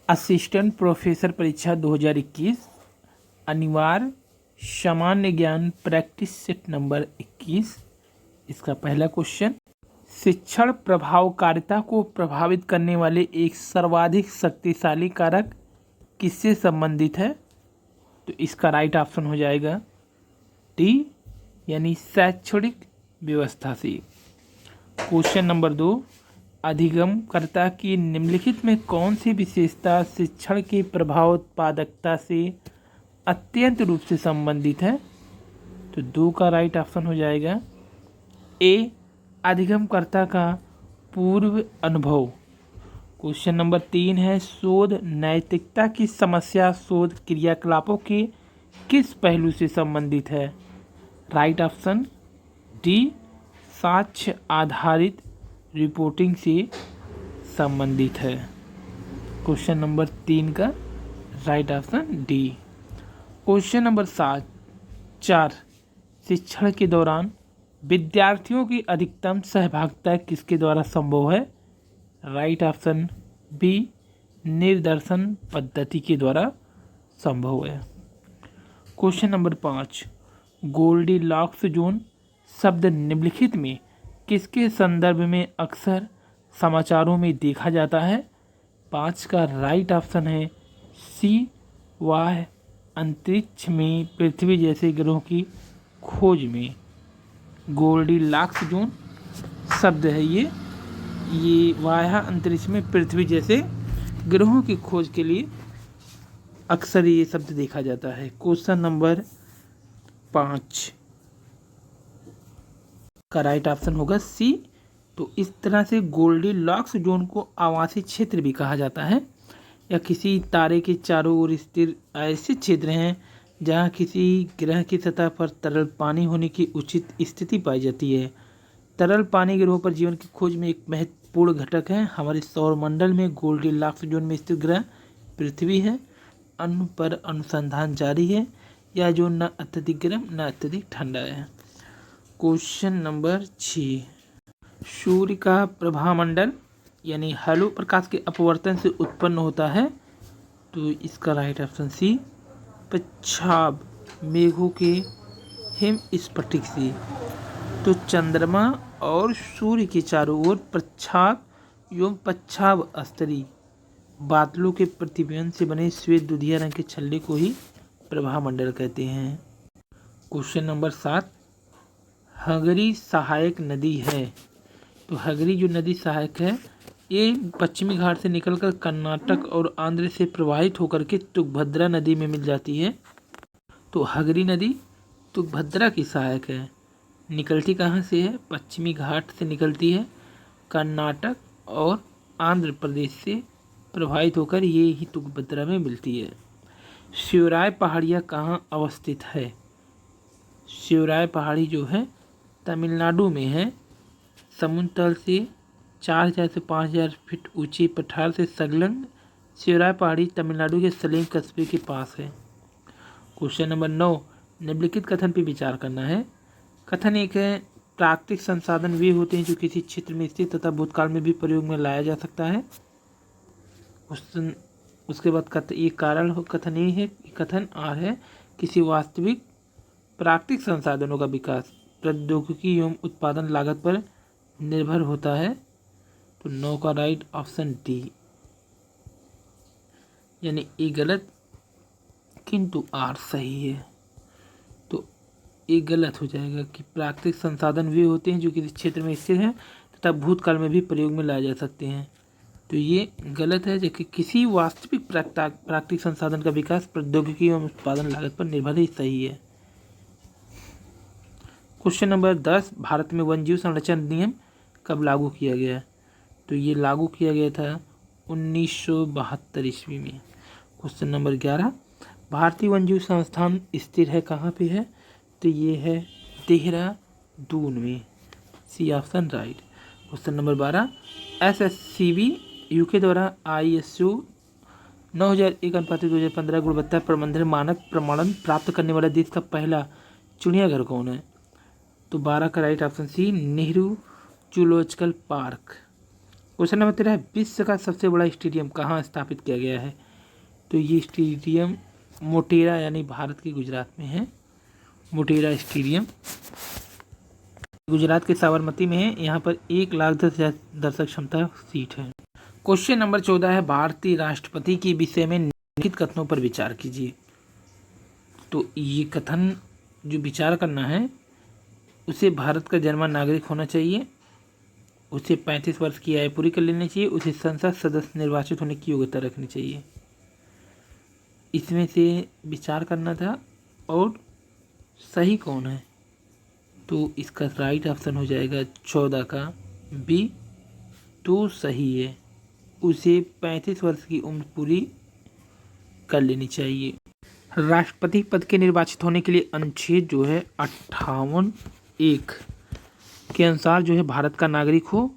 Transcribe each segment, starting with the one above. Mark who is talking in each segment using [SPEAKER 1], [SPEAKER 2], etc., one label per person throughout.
[SPEAKER 1] Assistant professor परीक्षा 2021 अनिवार्य सामान्य ज्ञान प्रैक्टिस सेट नंबर 21। इसका पहला क्वेश्चन, शिक्षण प्रभावकारिता को प्रभावित करने वाले एक सर्वाधिक शक्तिशाली कारक किससे संबंधित है? तो इसका राइट ऑप्शन हो जाएगा डी, यानी शैक्षणिक व्यवस्था से। क्वेश्चन नंबर 2, अधिगमकर्ता की निम्नलिखित में कौन सी विशेषता शिक्षण की प्रभावोत्पादकता से अत्यंत रूप से संबंधित है? तो 2 का राइट ऑप्शन हो जाएगा ए, अधिगमकर्ता का पूर्व अनुभव। क्वेश्चन नंबर 3 है, शोध नैतिकता की समस्या शोध क्रियाकलापों के किस पहलू से संबंधित है? राइट ऑप्शन डी, साक्ष्य आधारित रिपोर्टिंग से संबंधित है। क्वेश्चन नंबर 3 का right option D. Question number 4, शिक्षण के दौरान विद्यार्थियों की अधिकतम सहभागिता किसके द्वारा संभव है? राइट ऑप्शन बी, निर्देशन पद्धति के द्वारा संभव है। क्वेश्चन नंबर 5, गोल्डीलॉक्स जोन शब्द निम्नलिखित में किसके संदर्भ में अक्सर समाचारों में देखा जाता है? 5 का राइट ऑप्शन है सी, वह अंतरिक्ष में पृथ्वी जैसे ग्रहों की खोज में। गोल्डीलॉक्स जोन शब्द है ये वाह्य अंतरिक्ष में पृथ्वी जैसे ग्रहों की खोज के लिए अक्सर ये शब्द देखा जाता है। क्वेश्चन नंबर 5 का राइट ऑप्शन होगा सी। तो इस तरह से गोल्डीलॉक्स जोन को आवासीय क्षेत्र भी कहा जाता है, या किसी तारे के चारों ओर स्थित ऐसे क्षेत्र हैं जहां किसी ग्रह की सतह पर तरल पानी होने की उचित स्थिति पाई जाती है। तरल पानी ग्रहों पर जीवन की खोज में एक महत्वपूर्ण घटक है। हमारे सौरमंडल में गोल्डीलॉक्स जोन में स्थित ग्रह पृथ्वी है। अन्य पर अनुसंधान जारी है। यह जोन न अत्यधिक गर्म न अत्यधिक ठंडा है। क्वेश्चन नंबर 6, सूर्य का प्रभामंडल यानी हलो प्रकाश के अपवर्तन से उत्पन्न होता है। तो इसका राइट ऑप्शन सी, पच्छाद मेघों के हिम स्फटिक से। तो चंद्रमा और सूर्य के चारों ओर प्रच्छाद एवं पच्छाद स्तरीय बादलों के प्रतिबिंब से बने श्वेत दुधिया रंग के छल्ले को ही प्रभामंडल कहते हैं। क्वेश्चन नंबर 7, हगरी सहायक नदी है। तो हगरी जो नदी सहायक है ये पश्चिमी घाट से निकलकर कर्नाटक और आंध्र से प्रवाहित होकर के तुंगभद्रा नदी में मिल जाती है। तो हगरी नदी तुंगभद्रा की सहायक है। निकलती कहाँ से है? पश्चिमी घाट से निकलती है, कर्नाटक और आंध्र प्रदेश से प्रवाहित होकर ये ही तुंगभद्रा में मिलती है। शिवराय पहाड़ियाँ कहाँ अवस्थित है? शिवराय पहाड़ी जो है तमिलनाडु में है। समुद्र तल से 4000 से 5000 फीट ऊंची पठार से संलग्न शिवराय पहाड़ी तमिलनाडु के सलेम कस्बे के पास है। क्वेश्चन नंबर 9, निम्नलिखित कथन पर विचार करना है। कथन एक है, प्राकृतिक संसाधन वे होते हैं जो किसी क्षेत्र में स्थित तथा भूतकाल में भी प्रयोग में लाया जा सकता है। उसके बाद ये कारण कथन ये है, कथन आर है, किसी वास्तविक प्राकृतिक संसाधनों का विकास प्रौद्योगिकी एवं उत्पादन लागत पर निर्भर होता है। तो 9 का राइट ऑप्शन डी, यानी ए गलत किंतु आर सही है। तो ए गलत हो जाएगा कि प्राकृतिक संसाधन वे होते हैं जो किसी क्षेत्र में स्थित हैं तथा भूतकाल में भी प्रयोग में लाए जा सकते हैं। तो ये गलत है, जबकि किसी वास्तविक प्राकृतिक संसाधन का विकास प्रौद्योगिकी एवं उत्पादन लागत पर निर्भर ही सही है। क्वेश्चन नंबर 10, भारत में वन्यजीव संरक्षण नियम कब लागू किया गया? तो ये लागू किया गया था 1972 ईस्वी में। क्वेश्चन नंबर 11, भारतीय वन्यजीव संस्थान स्थिर है कहाँ पे है? तो ये है देहरादून में। C option right. Question number 12, SSCB UK द्वारा ISO 9001/2015 गुणवत्ता प्रबंधन मानक प्रमाणन प्राप्त करने वाला देश का पहला चिड़ियाघर कौन है? तो 12 का right option C, Nehru zoological park. Question number 13 है, विश्व का सबसे बड़ा स्टेडियम कहाँ स्थापित किया गया है? तो ये स्टेडियम मोटेरा यानी भारत के गुजरात में है। मोटेरा स्टेडियम गुजरात के साबरमती में है। यहाँ पर 1,10,000 दर्शक क्षमता सीट है। क्वेश्चन नंबर 14 है, भारतीय राष्ट्रपति के विषय में निम्नलिखित कथनों पर विचार कीजिए। तो ये कथन जो विचार करना है, उसे भारत का जन्मन नागरिक होना चाहिए, उसे 35 वर्ष की आयु पूरी कर लेनी चाहिए, उसे संसद सदस्य निर्वाचित होने की योग्यता रखनी चाहिए। इसमें से विचार करना था और सही कौन है, तो इसका राइट ऑप्शन हो जाएगा 14 का बी। तो सही है, उसे 35 वर्ष की उम्र पूरी कर लेनी चाहिए। राष्ट्रपति पद के निर्वाचित होने के लिए अनुच्छेद जो है 58(1) के अनुसार जो है भारत का नागरिक हो,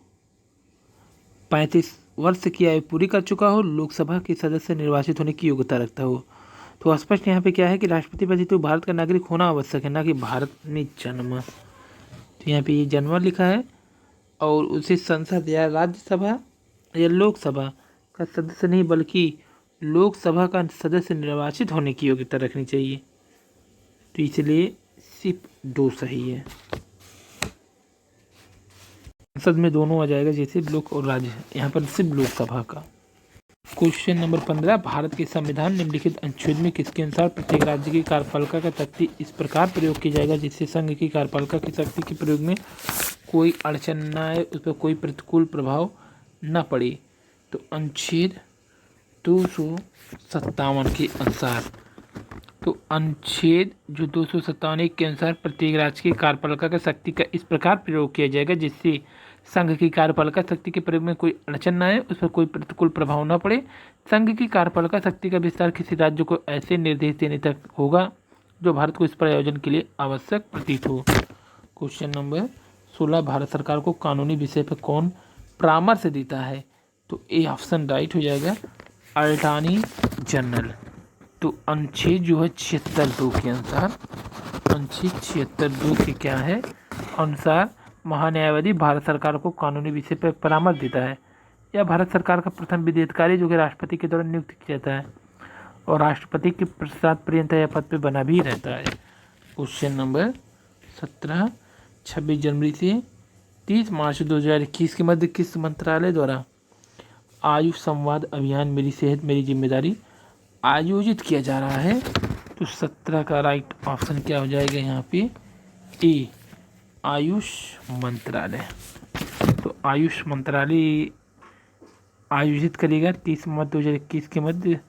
[SPEAKER 1] 35 वर्ष की आयु पूरी कर चुका हो, लोकसभा के सदस्य निर्वाचित होने की योग्यता रखता हो। तो स्पष्ट यहाँ पे क्या है कि राष्ट्रपति पद हेतु भारत का नागरिक होना आवश्यक है, ना कि भारत में जन्म। तो यहाँ पे ये जन्म लिखा है और उसे संसद या राज्यसभा या लोकसभा का सदस्य नहीं बल्कि लोकसभा का सदस्य निर्वाचित होने की योग्यता रखनी चाहिए। तो इसलिए सिर्फ 2 सही है। संसद में दोनों आ जाएगा, जैसे लोक और राज्य, यहाँ पर सिर्फ लोकसभा का। क्वेश्चन नंबर 15, भारत के संविधान निम्नलिखित अनुच्छेद में किसके अनुसार प्रत्येक राज्य की कार्यपालिका का शक्ति इस प्रकार प्रयोग की जाएगा जिससे संघ की कार्यपालिका की शक्ति के प्रयोग में कोई अड़चन न आए, उस पर कोई प्रतिकूल प्रभाव न पड़े? तो अनुच्छेद 257 के अनुसार। तो अनुच्छेद जो 257 के अनुसार प्रत्येक राज्य की कार्यपालिका का शक्ति का इस प्रकार प्रयोग किया जाएगा जिससे संघ की कार्यपालिका शक्ति के प्रयोग में कोई अड़चन न आए, उस पर कोई प्रतिकूल प्रभाव न पड़े। संघ की कार्यपालिका शक्ति का विस्तार किसी राज्य को ऐसे निर्देश देने तक होगा जो भारत को इस प्रयोजन के लिए आवश्यक प्रतीत हो। क्वेश्चन नंबर 16, भारत सरकार को कानूनी विषय पर कौन परामर्श देता है? तो ए ऑप्शन राइट हो जाएगा, अटॉर्नी जनरल। तो अनुच्छेद जो है 76(2) के अनुसार, अनुच्छेद 76(2) के क्या है अनुसार महान्यायवादी भारत सरकार को कानूनी विषय पर परामर्श देता है। यह भारत सरकार का प्रथम विधि अधिकारी जो कि राष्ट्रपति के द्वारा नियुक्त किया जाता है और राष्ट्रपति के पश्चात पर्यंत यह पद पे बना भी रहता है। क्वेश्चन नंबर 17, 26 जनवरी से 30 मार्च 2021 के मध्य किस मंत्रालय द्वारा आयुष संवाद अभियान मेरी सेहत मेरी जिम्मेदारी आयोजित किया जा रहा है? तो 17 का राइट ऑप्शन क्या हो जाएगा यहाँ पे? ए, आयुष मंत्रालय। तो आयुष मंत्रालय आयोजित करेगा 30 मार्च 2021 के मध्य,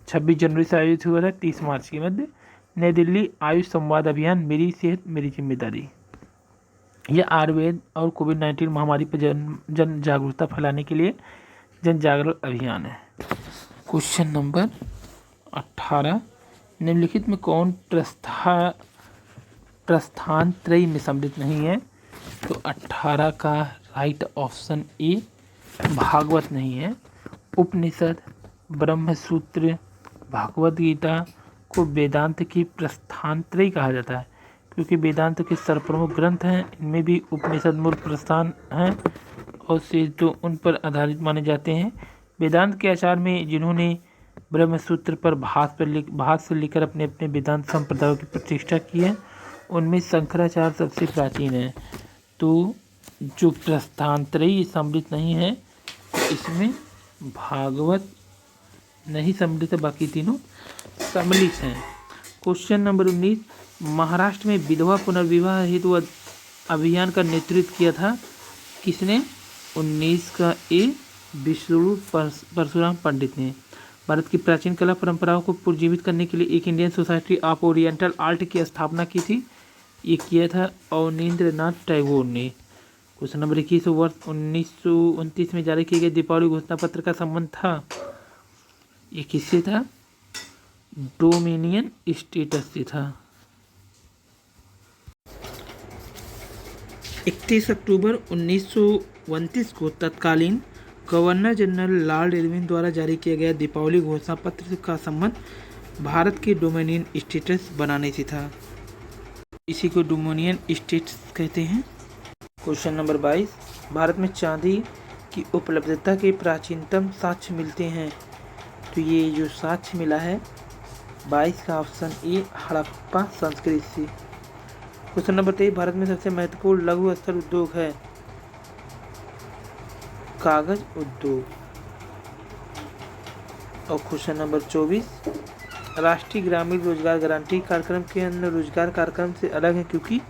[SPEAKER 1] 26 जनवरी से आयोजित हुआ था 30 मार्च के मध्य, नई दिल्ली आयुष संवाद अभियान मेरी सेहत मेरी जिम्मेदारी। यह आयुर्वेद और कोविड-19 महामारी पर जन जागरूकता फैलाने के लिए जन जागरण अभियान है। क्वेश्चन नंबर 18, निम्नलिखित में कौन प्रस्थान त्रयी में सम्मिलित नहीं है? तो 18 का राइट ऑप्शन ए, भागवत नहीं है। उपनिषद, ब्रह्मसूत्र, भागवत गीता को वेदांत की प्रस्थान त्रयी कहा जाता है क्योंकि वेदांत के सर्वप्रमुख ग्रंथ हैं। इनमें भी उपनिषद मूल प्रस्थान हैं और शेष तो उन पर आधारित माने जाते हैं। वेदांत के आचार्य में जिन्होंने ब्रह्मसूत्र पर भाष्य से लेकर अपने अपने वेदांत संप्रदायों की प्रतिष्ठा की है उनमें शंकराचार्य सबसे प्राचीन है। तो जो प्रस्थानत्रयी सम्मिलित नहीं है इसमें भागवत नहीं सम्मिलित है, बाकी तीनों सम्मिलित हैं। क्वेश्चन नंबर 19, महाराष्ट्र में विधवा पुनर्विवाह हेतु अभियान का नेतृत्व किया था किसने? 19 का ए, विष्णु परशुराम पंडित ने। भारत की प्राचीन कला परंपराओं को पुनर्जीवित करने के लिए एक Indian society of oriental art की स्थापना की थी। ये किया था अवनींद्रनाथ टैगोर ने। क्वेश्चन नंबर 21, वर्ष 1929 में जारी किए गए दीपावली घोषणा पत्र का संबंध था, ये किससे था? डोमिनियन स्टेटस से था। 31 अक्टूबर 1929 को तत्कालीन गवर्नर जनरल लॉर्ड इरविन द्वारा जारी किया गया दीपावली घोषणा पत्र का संबंध भारत के डोमिनियन स्टेटस बनाने से था। इसी को डोमिनियन स्टेट्स कहते हैं। क्वेश्चन नंबर 22, भारत में चांदी की उपलब्धता के प्राचीनतम साक्ष्य मिलते हैं? तो ये जो साक्ष्य मिला है 22 का ऑप्शन ए हड़प्पा संस्कृति से। क्वेश्चन नंबर 23, भारत में सबसे महत्वपूर्ण लघु स्तर उद्योग है? कागज उद्योग। और क्वेश्चन नंबर 24, राष्ट्रीय ग्रामीण रोजगार गारंटी कार्यक्रम के अन्य रोजगार कार्यक्रम से अलग है क्योंकि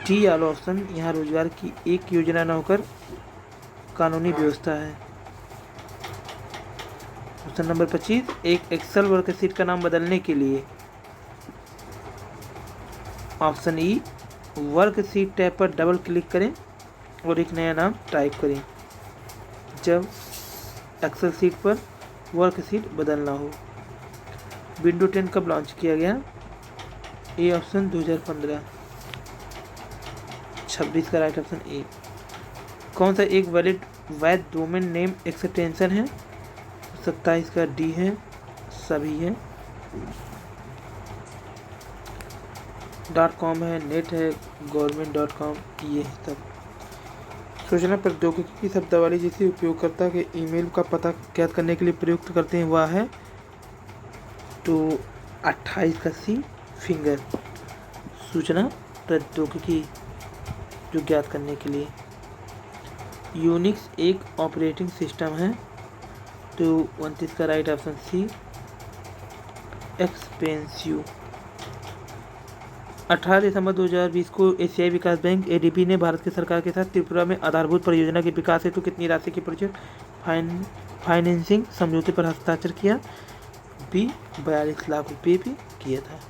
[SPEAKER 1] डी ऑप्शन यहाँ रोजगार की एक योजना न होकर कानूनी व्यवस्था है। क्वेश्चन नंबर 25, एक एक्सेल वर्कशीट का नाम बदलने के लिए? ऑप्शन ई वर्कशीट टैब पर डबल क्लिक करें और एक नया नाम टाइप करें जब एक्सेल शीट पर वर्कशीट बदलना हो। विंडो 10 कब लॉन्च किया गया? A option 2015। 26 का राइट ऑप्शन ए। कौन सा एक वैध डोमेन नेम एक्सटेंशन है? 27 का डी है, सभी है। .com है, नेट है, government.com, ये है सब। सूचना प्रौद्योगिकी की शब्दावली जिसे उपयोगकर्ता के ईमेल का पता ज्ञात करने के लिए प्रयुक्त करते हैं वह है तो 28 का सी फिंगर। सूचना प्रौद्योगिकी जो ज्ञात करने के लिए। यूनिक्स एक ऑपरेटिंग सिस्टम है तो 29 का राइट ऑप्शन सी एक्सपेंसिव। 18 दिसंबर 2020 को एशियाई विकास बैंक एडीबी ने भारत की सरकार के साथ त्रिपुरा में आधारभूत परियोजना के विकास हेतु कितनी राशि के प्रोजेक्ट फाइनेंसिंग समझौते पर हस्ताक्षर किया? बी 42 लाख रुपये भी किया था।